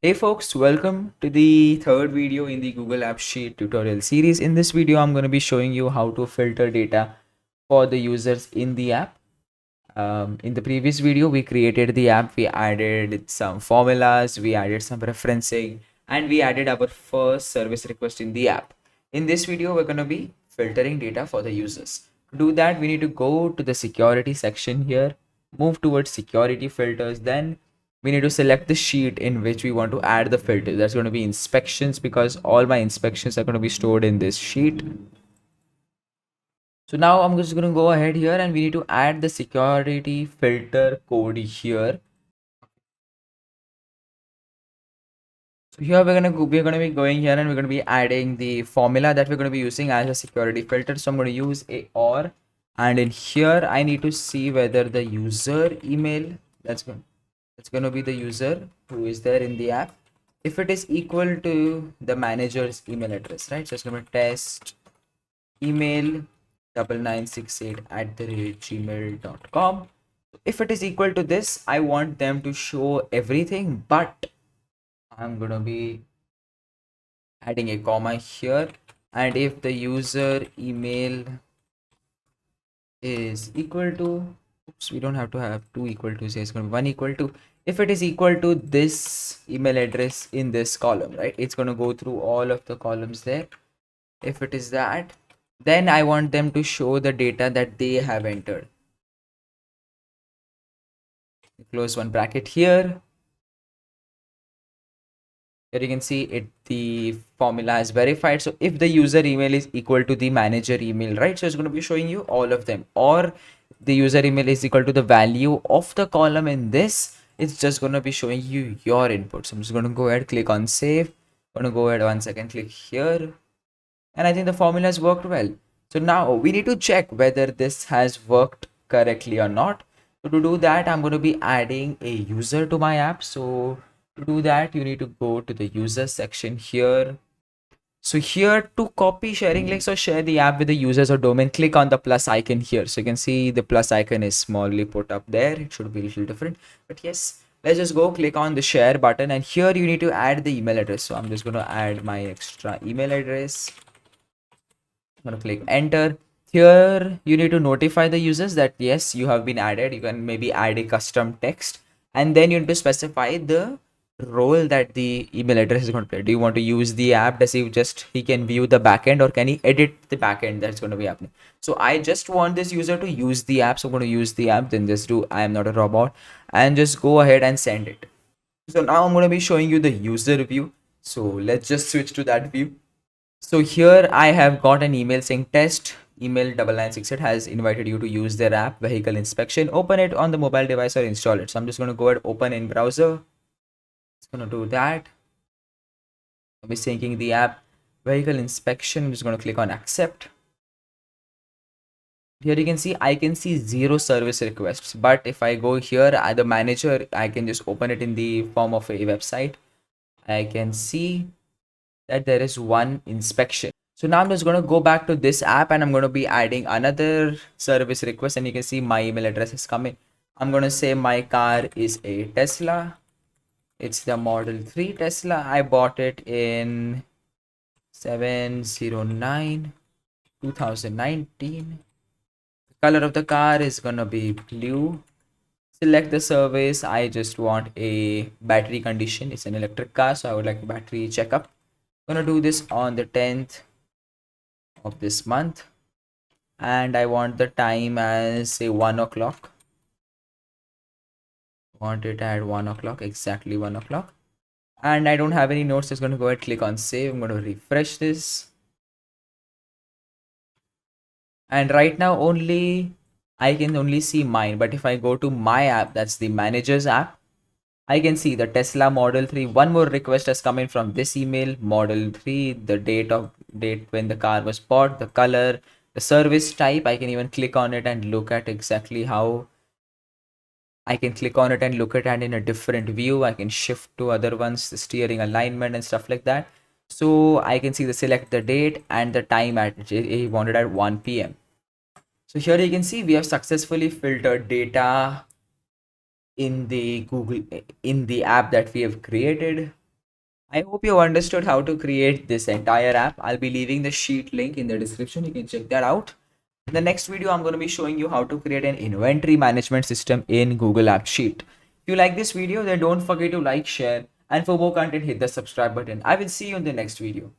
Hey folks, welcome to the third video in the Google Apps Sheet tutorial series. In this video, I'm going to be showing you how to filter data for the users in the app. In the previous video, we created the app, we added some formulas, we added some referencing, and we added our first service request in the app. In this video, we're going to be filtering data for the users. To do that, we need to go to the security section here, move towards security filters, then we need to select the sheet in which we want to add the filter. That's going to be inspections because all my inspections are going to be stored in this sheet. So now I'm just going to go ahead here and we need to add the security filter code here. So here we're going to be going here and we're going to be adding the formula that we're going to be using as a security filter. So I'm going to use a OR, and in here I need to see whether the user email that's going to be the user who is there in the app, if it is equal to the manager's email address, right? So it's going to test email 9968 at the rate gmail.com. If it is equal to this, I want them to show everything, but I'm going to be adding a comma here. And if the user email is equal to, oops, we don't have to have two equal to, say it's going to be one equal to, if it is equal to this email address in this column, right? It's going to go through all of the columns there. If it is that, then I want them to show the data that they have entered. Close one bracket here. Here you can see it, the formula is verified. So if the user email is equal to the manager email, right? So it's going to be showing you all of them, or the user email is equal to the value of the column in this, it's just going to be showing you your input. So I'm just going to go ahead, click on save. I'm going to go ahead 1 second, click here. And I think the formula has worked well. So now we need to check whether this has worked correctly or not. So to do that, I'm going to be adding a user to my app. So to do that, you need to go to the user section here. So here, to copy sharing links or share the app with the users or domain, click on the plus icon here. So you can see the plus icon is smallly put up there. It should be a little different, but yes, let's just go click on the share button, and here you need to add the email address. So I'm just going to add my extra email address. I'm going to click enter. Here you need to notify the users that yes, you have been added. You can maybe add a custom text, and then you need to specify the role that the email address is going to play. Do you want to use the app? Does he can view the backend, or can he edit the backend that's going to be happening? So I just want this user to use the app. So I'm going to use the app, then just do I am not a robot and just go ahead and send it. So now I'm going to be showing you the user view. So let's just switch to that view. So here I have got an email saying test email 9968 has invited you to use their app vehicle inspection. Open it on the mobile device or install it. So I'm just going to go ahead, open in browser. It's going to do that. I'll be syncing the app vehicle inspection. I'm just going to click on accept. Here you can see I can see 0 service requests, but if I go here at the manager, I can just open it in the form of a website. I can see that there is one inspection. So now I'm just going to go back to this app and I'm going to be adding another service request, and you can see my email address is coming. I'm going to say my car is a Tesla. It's the Model 3 Tesla. I bought it in 709 2019. The color of the car is going to be blue. Select the service. I just want a battery condition. It's an electric car, so I would like a battery checkup. I'm going to do this on the 10th of this month, and I want the time as say 1 o'clock. Want it at 1 o'clock, exactly 1 o'clock. And I don't have any notes. Just going to go ahead, click on save. I'm going to refresh this, and right now only I can only see mine. But if I go to my app, that's the manager's app, I can see the Tesla Model 3. One more request has come in from this email. Model 3, the date when the car was bought, the color, the service type. I can even click on it and look at exactly how I can click on it and look at it in a different view. I can shift to other ones, the steering alignment and stuff like that. So I can see the select the date and the time at he wanted at 1 p.m. So here you can see we have successfully filtered data in the app that we have created. I hope you understood how to create this entire app. I'll be leaving the sheet link in the description. You can check that out. In the next video, I'm going to be showing you how to create an inventory management system in Google Apps Sheet. If you like this video, then don't forget to like, share, and for more content, hit the subscribe button. I will see you in the next video.